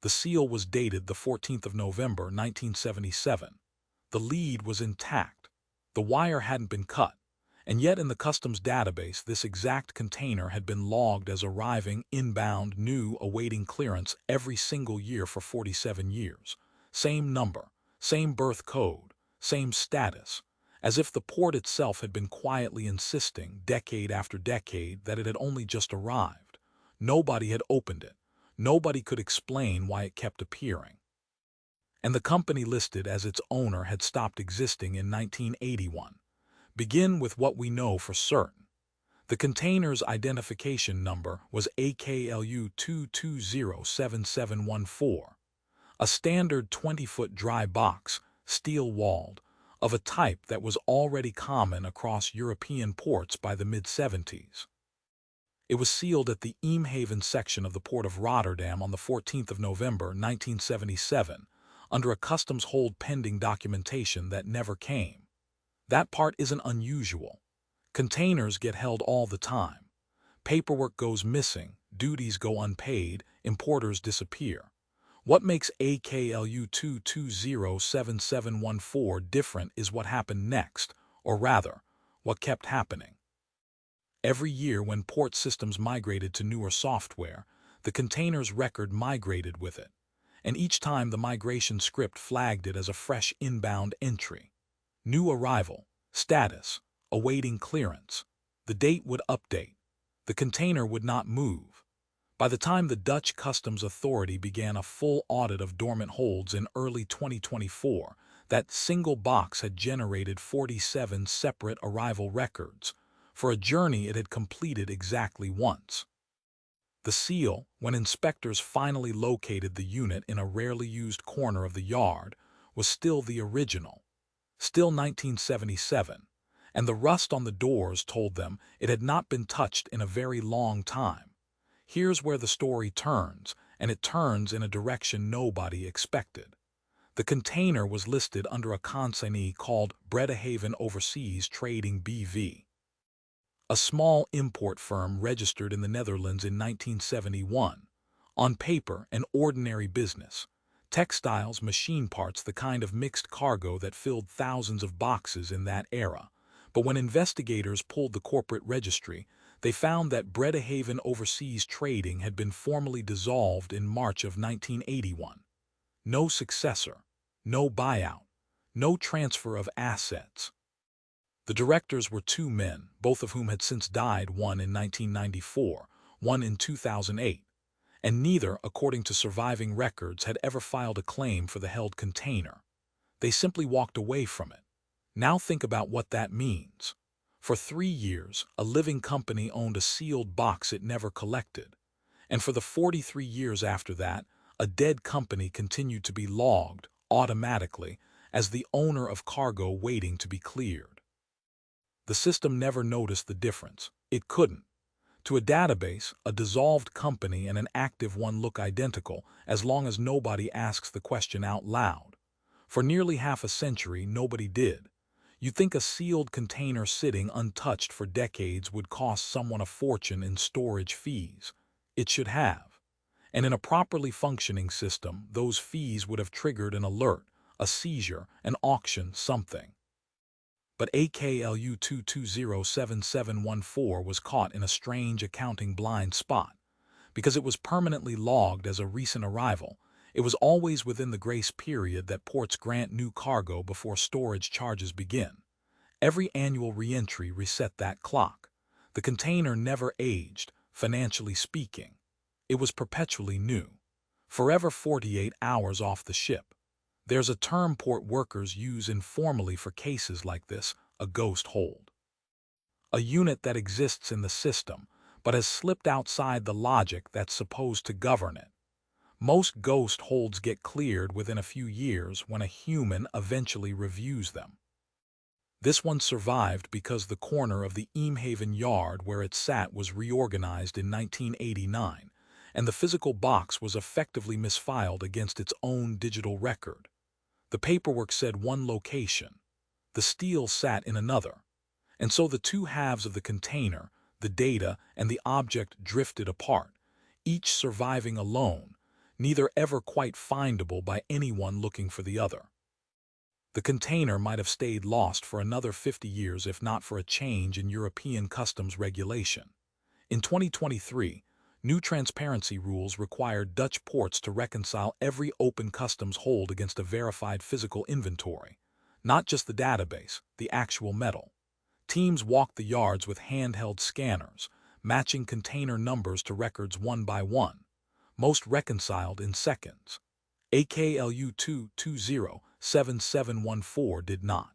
The seal was dated the 14th of November, 1977. The lead was intact. The wire hadn't been cut, and yet in the customs database this exact container had been logged as arriving inbound, new, awaiting clearance every single year for 47 years. Same number, same berth code, same status, as if the port itself had been quietly insisting, decade after decade, that it had only just arrived. Nobody had opened it. Nobody could explain why it kept appearing. And the company listed as its owner had stopped existing in 1981. Begin with what we know for certain. The container's identification number was AKLU 2207714, a standard 20-foot dry box, steel-walled, of a type that was already common across European ports by the mid-70s. It was sealed at the Eemhaven section of the port of Rotterdam on the 14th of November, 1977, under a customs hold pending documentation that never came. That part isn't unusual. Containers get held all the time. Paperwork goes missing, duties go unpaid, importers disappear. What makes AKLU 2207714 different is what happened next, or rather, what kept happening. Every year when port systems migrated to newer software, the container's record migrated with it, and each time the migration script flagged it as a fresh inbound entry. New arrival, status, awaiting clearance. The date would update. The container would not move. By the time the Dutch Customs Authority began a full audit of dormant holds in early 2024, that single box had generated 47 separate arrival records, for a journey it had completed exactly once. The seal, when inspectors finally located the unit in a rarely used corner of the yard, was still the original, still 1977, and the rust on the doors told them it had not been touched in a very long time. Here's where the story turns, and it turns in a direction nobody expected. The container was listed under a consignee called Bredehaven Overseas Trading BV. A small import firm registered in the Netherlands in 1971. On paper, an ordinary business. Textiles, machine parts, the kind of mixed cargo that filled thousands of boxes in that era. But when investigators pulled the corporate registry, they found that Bredehaven Overseas Trading had been formally dissolved in March of 1981. No successor, no buyout, no transfer of assets. The directors were two men, both of whom had since died, one in 1994, one in 2008, and neither, according to surviving records, had ever filed a claim for the held container. They simply walked away from it. Now think about what that means. For 3 years, a living company owned a sealed box it never collected, and for the 43 years after that, a dead company continued to be logged, automatically, as the owner of cargo waiting to be cleared. The system never noticed the difference. It couldn't. To a database, a dissolved company and an active one look identical as long as nobody asks the question out loud. For nearly half a century, nobody did. You'd think a sealed container sitting untouched for decades would cost someone a fortune in storage fees. It should have. And in a properly functioning system, those fees would have triggered an alert, a seizure, an auction, something. But AKLU 2207714 was caught in a strange accounting blind spot. Because it was permanently logged as a recent arrival, it was always within the grace period that ports grant new cargo before storage charges begin. Every annual re-entry reset that clock. The container never aged, financially speaking. It was perpetually new. Forever 48 hours off the ship. There's a term port workers use informally for cases like this, a ghost hold. A unit that exists in the system, but has slipped outside the logic that's supposed to govern it. Most ghost holds get cleared within a few years when a human eventually reviews them. This one survived because the corner of the Eemhaven yard where it sat was reorganized in 1989, and the physical box was effectively misfiled against its own digital record. The paperwork said one location. The steel sat in another. And so the two halves of the container, the data and the object, drifted apart, each surviving alone, neither ever quite findable by anyone looking for the other. The container might have stayed lost for another 50 years if not for a change in European customs regulation. In 2023, new transparency rules required Dutch ports to reconcile every open customs hold against a verified physical inventory, not just the database, the actual metal. Teams walked the yards with handheld scanners, matching container numbers to records one by one. Most reconciled in seconds. AKLU 2207714 did not.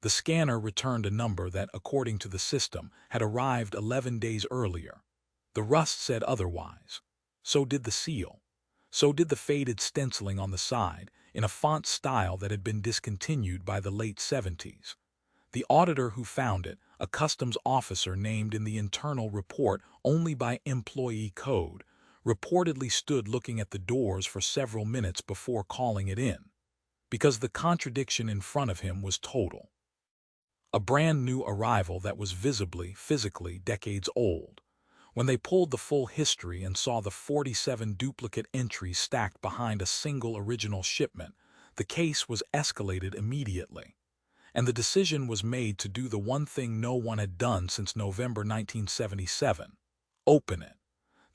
The scanner returned a number that, according to the system, had arrived 11 days earlier. The rust said otherwise. So did the seal. So did the faded stenciling on the side, in a font style that had been discontinued by the late 70s. The auditor who found it, a customs officer named in the internal report only by employee code, reportedly stood looking at the doors for several minutes before calling it in, because the contradiction in front of him was total. A brand new arrival that was visibly, physically, decades old. When they pulled the full history and saw the 47 duplicate entries stacked behind a single original shipment, the case was escalated immediately. And the decision was made to do the one thing no one had done since November 1977: open it.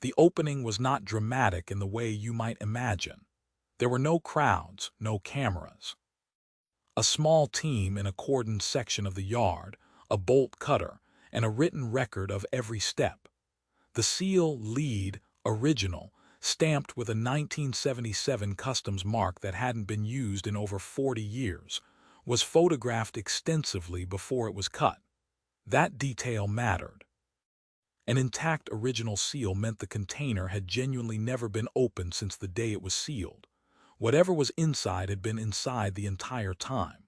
The opening was not dramatic in the way you might imagine. There were no crowds, no cameras. A small team in a cordoned section of the yard, a bolt cutter, and a written record of every step. The seal, lead, original, stamped with a 1977 customs mark that hadn't been used in over 40 years, was photographed extensively before it was cut. That detail mattered. An intact original seal meant the container had genuinely never been opened since the day it was sealed. Whatever was inside had been inside the entire time.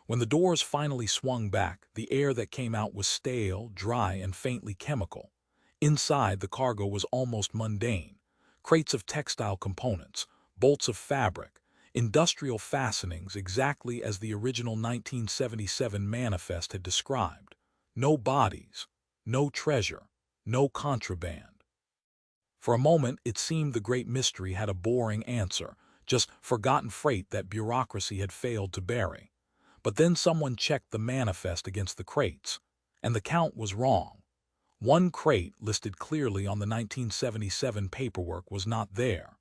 When the doors finally swung back, the air that came out was stale, dry, and faintly chemical. Inside, the cargo was almost mundane. Crates of textile components, bolts of fabric, industrial fastenings exactly as the original 1977 manifest had described. No bodies, no treasure, no contraband. For a moment, it seemed the great mystery had a boring answer, just forgotten freight that bureaucracy had failed to bury. But then someone checked the manifest against the crates, and the count was wrong. One crate, listed clearly on the 1977 paperwork, was not there.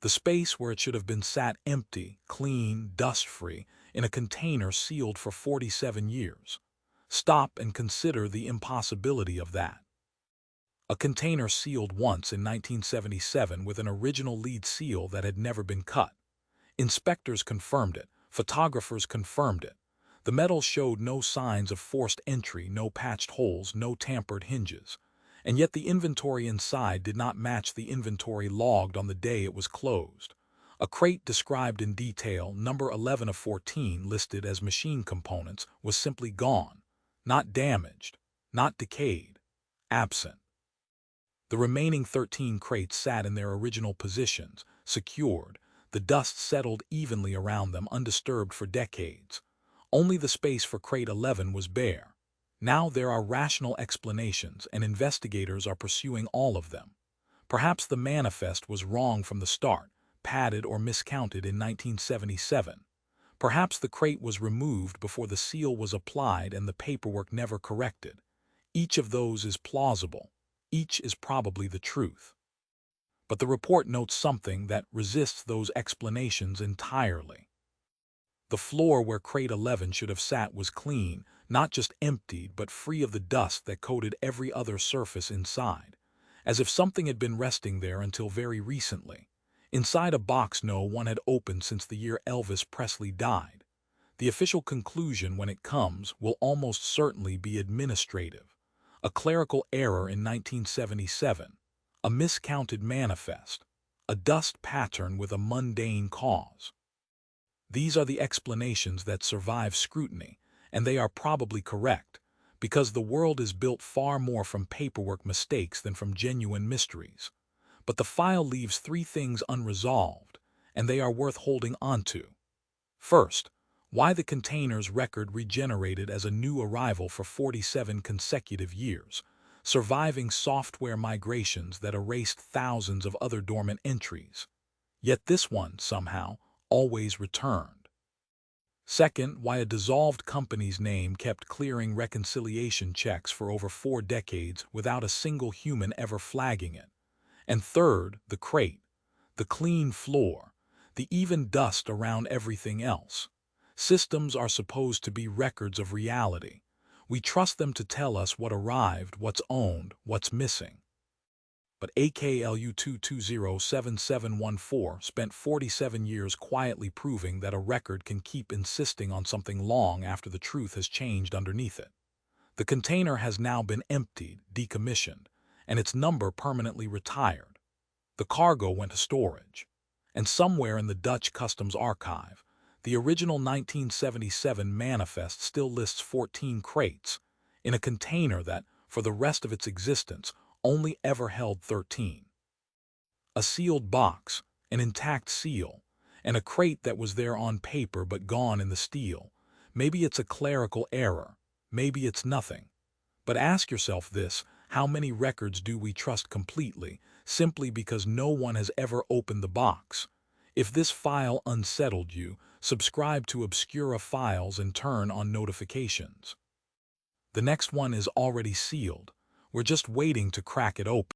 The space where it should have been sat empty, clean, dust-free, in a container sealed for 47 years. Stop and consider the impossibility of that. A container sealed once in 1977 with an original lead seal that had never been cut. Inspectors confirmed it. Photographers confirmed it. The metal showed no signs of forced entry, no patched holes, no tampered hinges. And yet the inventory inside did not match the inventory logged on the day it was closed. A crate described in detail, number 11 of 14, listed as machine components, was simply gone. Not damaged, not decayed, absent. The remaining 13 crates sat in their original positions, secured. The dust settled evenly around them, undisturbed for decades. Only the space for crate 11 was bare. Now there are rational explanations, and investigators are pursuing all of them. Perhaps the manifest was wrong from the start, padded or miscounted in 1977. Perhaps the crate was removed before the seal was applied and the paperwork never corrected. Each of those is plausible. Each is probably the truth. But the report notes something that resists those explanations entirely. The floor where crate 11 should have sat was clean, not just emptied, but free of the dust that coated every other surface inside, as if something had been resting there until very recently. Inside a box no one had opened since the year Elvis Presley died. The official conclusion, when it comes, will almost certainly be administrative. A clerical error in 1977, a miscounted manifest, a dust pattern with a mundane cause. These are the explanations that survive scrutiny, and they are probably correct, because the world is built far more from paperwork mistakes than from genuine mysteries. But the file leaves 3 things unresolved, and they are worth holding onto. First, why the container's record regenerated as a new arrival for 47 consecutive years, surviving software migrations that erased thousands of other dormant entries. Yet this one, somehow, always returned. Second, why a dissolved company's name kept clearing reconciliation checks for over 4 decades without a single human ever flagging it. And third, the crate, the clean floor, the even dust around everything else. Systems are supposed to be records of reality. We trust them to tell us what arrived, what's owned, what's missing. But AKLU2207714 spent 47 years quietly proving that a record can keep insisting on something long after the truth has changed underneath it. The container has now been emptied, decommissioned, and its number permanently retired. The cargo went to storage. And somewhere in the Dutch Customs Archive, the original 1977 manifest still lists 14 crates, in a container that, for the rest of its existence, only ever held 13. A sealed box, an intact seal, and a crate that was there on paper but gone in the steel. Maybe it's a clerical error, maybe it's nothing. But ask yourself this: how many records do we trust completely, simply because no one has ever opened the box? If this file unsettled you, subscribe to Obscura Files and turn on notifications. The next one is already sealed. We're just waiting to crack it open.